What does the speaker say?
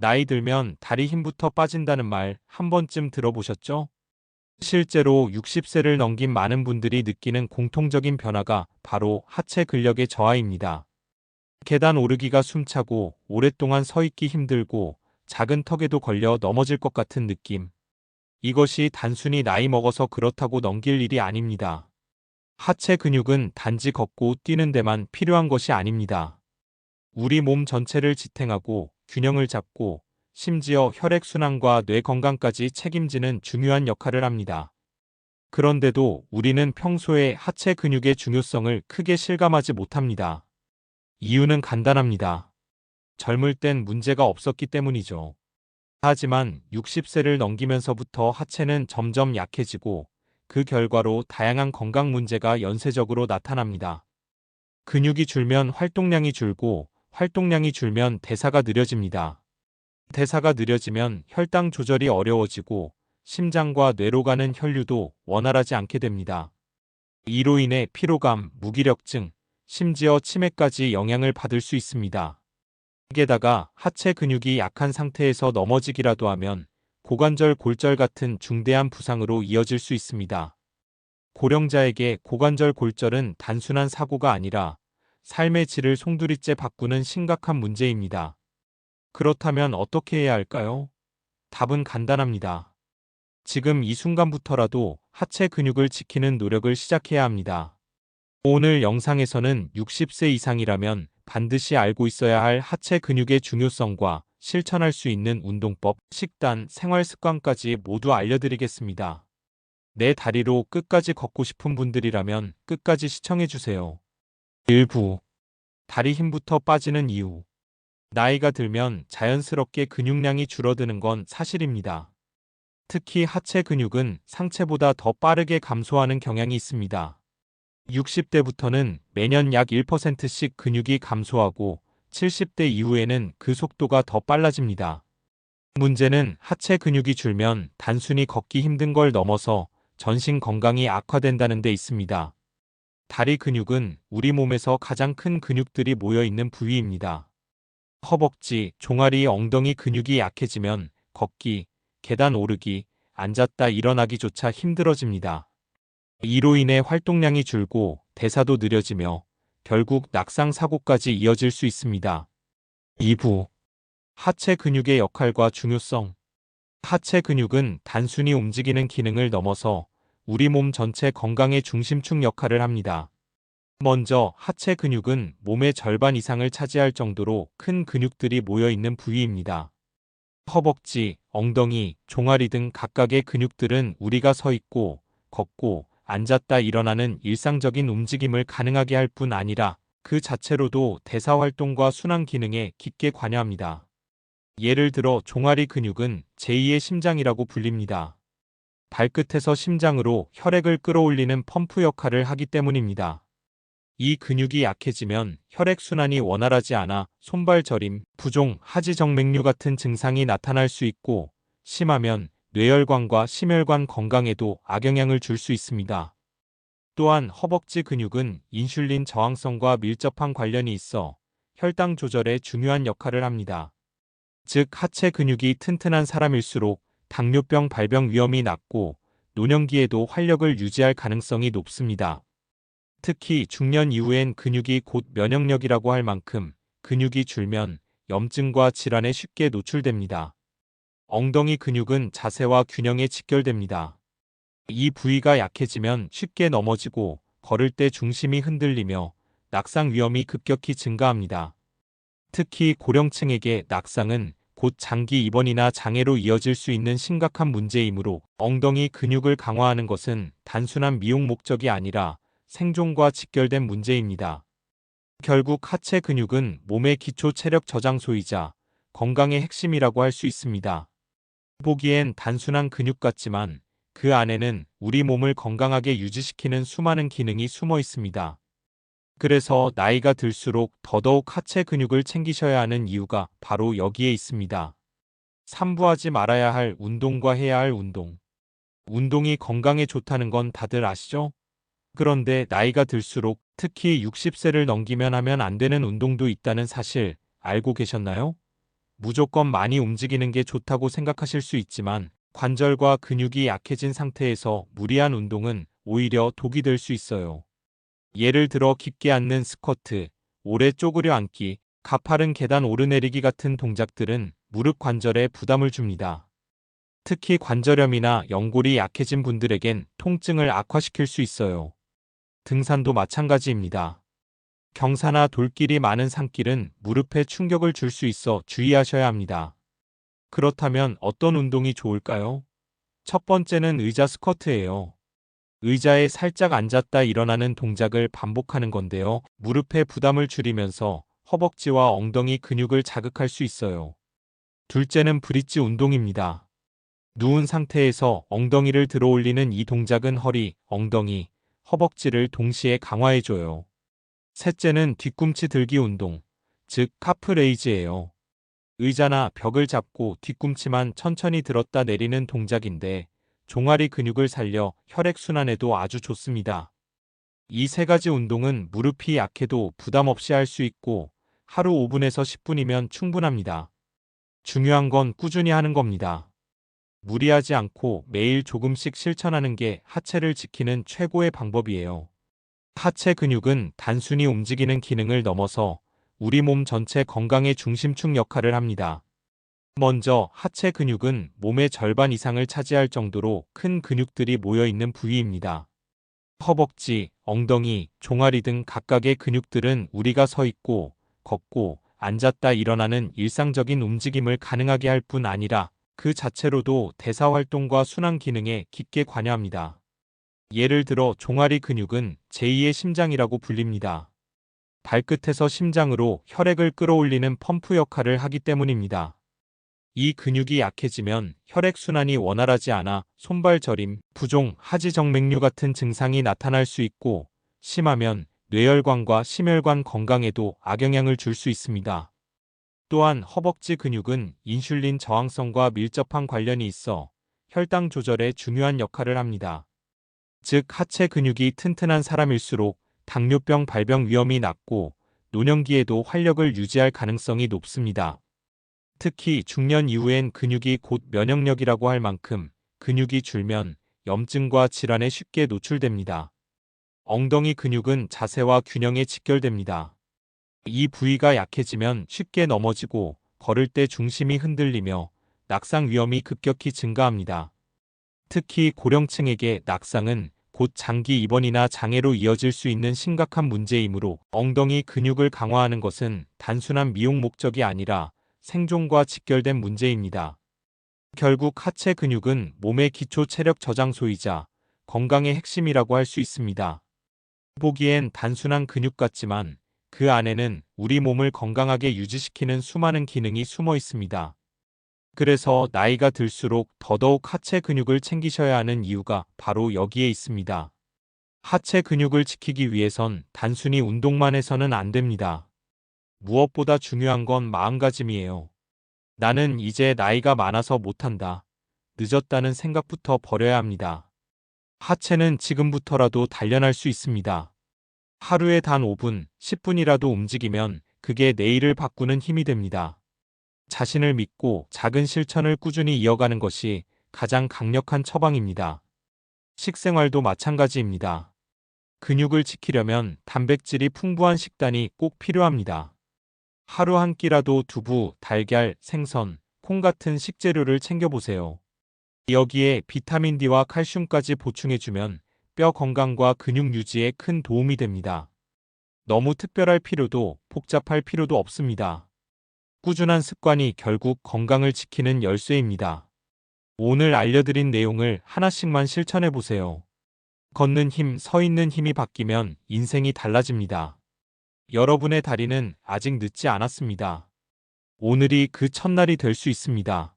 나이 들면 다리 힘부터 빠진다는 말 한 번쯤 들어보셨죠? 실제로 60세를 넘긴 많은 분들이 느끼는 공통적인 변화가 바로 하체 근력의 저하입니다. 계단 오르기가 숨차고 오랫동안 서 있기 힘들고 작은 턱에도 걸려 넘어질 것 같은 느낌. 이것이 단순히 나이 먹어서 그렇다고 넘길 일이 아닙니다. 하체 근육은 단지 걷고 뛰는 데만 필요한 것이 아닙니다. 우리 몸 전체를 지탱하고 균형을 잡고 심지어 혈액순환과 뇌 건강까지 책임지는 중요한 역할을 합니다. 그런데도 우리는 평소에 하체 근육의 중요성을 크게 실감하지 못합니다. 이유는 간단합니다. 젊을 땐 문제가 없었기 때문이죠. 하지만 60세를 넘기면서부터 하체는 점점 약해지고 그 결과로 다양한 건강 문제가 연쇄적으로 나타납니다. 근육이 줄면 활동량이 줄고 활동량이 줄면 대사가 느려집니다. 대사가 느려지면 혈당 조절이 어려워지고 심장과 뇌로 가는 혈류도 원활하지 않게 됩니다. 이로 인해 피로감, 무기력증, 심지어 치매까지 영향을 받을 수 있습니다. 게다가 하체 근육이 약한 상태에서 넘어지기라도 하면 고관절 골절 같은 중대한 부상으로 이어질 수 있습니다. 고령자에게 고관절 골절은 단순한 사고가 아니라 삶의 질을 송두리째 바꾸는 심각한 문제입니다. 그렇다면 어떻게 해야 할까요? 답은 간단합니다. 지금 이 순간부터라도 하체 근육을 지키는 노력을 시작해야 합니다. 오늘 영상에서는 60세 이상이라면 반드시 알고 있어야 할 하체 근육의 중요성과 실천할 수 있는 운동법, 식단, 생활 습관까지 모두 알려드리겠습니다. 내 다리로 끝까지 걷고 싶은 분들이라면 끝까지 시청해주세요. 일부 다리 힘부터 빠지는 이유. 나이가 들면 자연스럽게 근육량이 줄어드는 건 사실입니다. 특히 하체 근육은 상체보다 더 빠르게 감소하는 경향이 있습니다. 60대부터는 매년 약 1%씩 근육이 감소하고 70대 이후에는 그 속도가 더 빨라집니다. 문제는 하체 근육이 줄면 단순히 걷기 힘든 걸 넘어서 전신 건강이 악화된다는 데 있습니다. 다리 근육은 우리 몸에서 가장 큰 근육들이 모여 있는 부위입니다. 허벅지, 종아리, 엉덩이 근육이 약해지면 걷기, 계단 오르기, 앉았다 일어나기조차 힘들어집니다. 이로 인해 활동량이 줄고 대사도 느려지며 결국 낙상 사고까지 이어질 수 있습니다. 2부 하체 근육의 역할과 중요성. 하체 근육은 단순히 움직이는 기능을 넘어서 우리 몸 전체 건강의 중심축 역할을 합니다. 먼저 하체 근육은 몸의 절반 이상을 차지할 정도로 큰 근육들이 모여 있는 부위입니다. 허벅지, 엉덩이, 종아리 등 각각의 근육들은 우리가 서 있고, 걷고, 앉았다 일어나는 일상적인 움직임을 가능하게 할 뿐 아니라 그 자체로도 대사 활동과 순환 기능에 깊게 관여합니다. 예를 들어 종아리 근육은 제2의 심장이라고 불립니다. 발끝에서 심장으로 혈액을 끌어올리는 펌프 역할을 하기 때문입니다. 이 근육이 약해지면 혈액순환이 원활하지 않아 손발 저림, 부종, 하지정맥류 같은 증상이 나타날 수 있고 심하면 뇌혈관과 심혈관 건강에도 악영향을 줄 수 있습니다. 또한 허벅지 근육은 인슐린 저항성과 밀접한 관련이 있어 혈당 조절에 중요한 역할을 합니다. 즉 하체 근육이 튼튼한 사람일수록 당뇨병 발병 위험이 낮고 노년기에도 활력을 유지할 가능성이 높습니다. 특히 중년 이후엔 근육이 곧 면역력이라고 할 만큼 근육이 줄면 염증과 질환에 쉽게 노출됩니다. 엉덩이 근육은 자세와 균형에 직결됩니다. 이 부위가 약해지면 쉽게 넘어지고 걸을 때 중심이 흔들리며 낙상 위험이 급격히 증가합니다. 특히 고령층에게 낙상은 곧 장기 입원이나 장애로 이어질 수 있는 심각한 문제이므로 엉덩이 근육을 강화하는 것은 단순한 미용 목적이 아니라 생존과 직결된 문제입니다. 결국 하체 근육은 몸의 기초 체력 저장소이자 건강의 핵심이라고 할 수 있습니다. 보기엔 단순한 근육 같지만 그 안에는 우리 몸을 건강하게 유지시키는 수많은 기능이 숨어 있습니다. 그래서 나이가 들수록 더더욱 하체 근육을 챙기셔야 하는 이유가 바로 여기에 있습니다. 삼부하지 말아야 할 운동과 해야 할 운동. 운동이 건강에 좋다는 건 다들 아시죠? 그런데 나이가 들수록 특히 60세를 넘기면 하면 안 되는 운동도 있다는 사실 알고 계셨나요? 무조건 많이 움직이는 게 좋다고 생각하실 수 있지만 관절과 근육이 약해진 상태에서 무리한 운동은 오히려 독이 될 수 있어요. 예를 들어 깊게 앉는 스쿼트, 오래 쪼그려 앉기, 가파른 계단 오르내리기 같은 동작들은 무릎 관절에 부담을 줍니다. 특히 관절염이나 연골이 약해진 분들에겐 통증을 악화시킬 수 있어요. 등산도 마찬가지입니다. 경사나 돌길이 많은 산길은 무릎에 충격을 줄 수 있어 주의하셔야 합니다. 그렇다면 어떤 운동이 좋을까요? 첫 번째는 의자 스쿼트예요. 의자에 살짝 앉았다 일어나는 동작을 반복하는 건데요. 무릎의 부담을 줄이면서 허벅지와 엉덩이 근육을 자극할 수 있어요. 둘째는 브릿지 운동입니다. 누운 상태에서 엉덩이를 들어 올리는 이 동작은 허리, 엉덩이, 허벅지를 동시에 강화해줘요. 셋째는 뒤꿈치 들기 운동, 즉 카프레이즈예요. 의자나 벽을 잡고 뒤꿈치만 천천히 들었다 내리는 동작인데 종아리 근육을 살려 혈액순환에도 아주 좋습니다. 이 세 가지 운동은 무릎이 약해도 부담 없이 할 수 있고 하루 5분에서 10분이면 충분합니다. 중요한 건 꾸준히 하는 겁니다. 무리하지 않고 매일 조금씩 실천하는 게 하체를 지키는 최고의 방법이에요. 하체 근육은 단순히 움직이는 기능을 넘어서 우리 몸 전체 건강의 중심축 역할을 합니다. 먼저 하체 근육은 몸의 절반 이상을 차지할 정도로 큰 근육들이 모여 있는 부위입니다. 허벅지, 엉덩이, 종아리 등 각각의 근육들은 우리가 서 있고, 걷고, 앉았다 일어나는 일상적인 움직임을 가능하게 할 뿐 아니라 그 자체로도 대사활동과 순환 기능에 깊게 관여합니다. 예를 들어 종아리 근육은 제2의 심장이라고 불립니다. 발끝에서 심장으로 혈액을 끌어올리는 펌프 역할을 하기 때문입니다. 이 근육이 약해지면 혈액순환이 원활하지 않아 손발 저림, 부종, 하지정맥류 같은 증상이 나타날 수 있고 심하면 뇌혈관과 심혈관 건강에도 악영향을 줄 수 있습니다. 또한 허벅지 근육은 인슐린 저항성과 밀접한 관련이 있어 혈당 조절에 중요한 역할을 합니다. 즉 하체 근육이 튼튼한 사람일수록 당뇨병 발병 위험이 낮고 노년기에도 활력을 유지할 가능성이 높습니다. 특히 중년 이후엔 근육이 곧 면역력이라고 할 만큼 근육이 줄면 염증과 질환에 쉽게 노출됩니다. 엉덩이 근육은 자세와 균형에 직결됩니다. 이 부위가 약해지면 쉽게 넘어지고 걸을 때 중심이 흔들리며 낙상 위험이 급격히 증가합니다. 특히 고령층에게 낙상은 곧 장기 입원이나 장애로 이어질 수 있는 심각한 문제이므로 엉덩이 근육을 강화하는 것은 단순한 미용 목적이 아니라 생존과 직결된 문제입니다. 결국 하체 근육은 몸의 기초 체력 저장소이자 건강의 핵심이라고 할 수 있습니다. 보기엔 단순한 근육 같지만 그 안에는 우리 몸을 건강하게 유지시키는 수많은 기능이 숨어 있습니다. 그래서 나이가 들수록 더더욱 하체 근육을 챙기셔야 하는 이유가 바로 여기에 있습니다. 하체 근육을 지키기 위해선 단순히 운동만 해서는 안 됩니다. 무엇보다 중요한 건 마음가짐이에요. 나는 이제 나이가 많아서 못한다. 늦었다는 생각부터 버려야 합니다. 하체는 지금부터라도 단련할 수 있습니다. 하루에 단 5분, 10분이라도 움직이면 그게 내일을 바꾸는 힘이 됩니다. 자신을 믿고 작은 실천을 꾸준히 이어가는 것이 가장 강력한 처방입니다. 식생활도 마찬가지입니다. 근육을 지키려면 단백질이 풍부한 식단이 꼭 필요합니다. 하루 한 끼라도 두부, 달걀, 생선, 콩 같은 식재료를 챙겨보세요. 여기에 비타민 D와 칼슘까지 보충해주면 뼈 건강과 근육 유지에 큰 도움이 됩니다. 너무 특별할 필요도 복잡할 필요도 없습니다. 꾸준한 습관이 결국 건강을 지키는 열쇠입니다. 오늘 알려드린 내용을 하나씩만 실천해보세요. 걷는 힘, 서 있는 힘이 바뀌면 인생이 달라집니다. 여러분의 다리는 아직 늦지 않았습니다. 오늘이 그 첫날이 될 수 있습니다.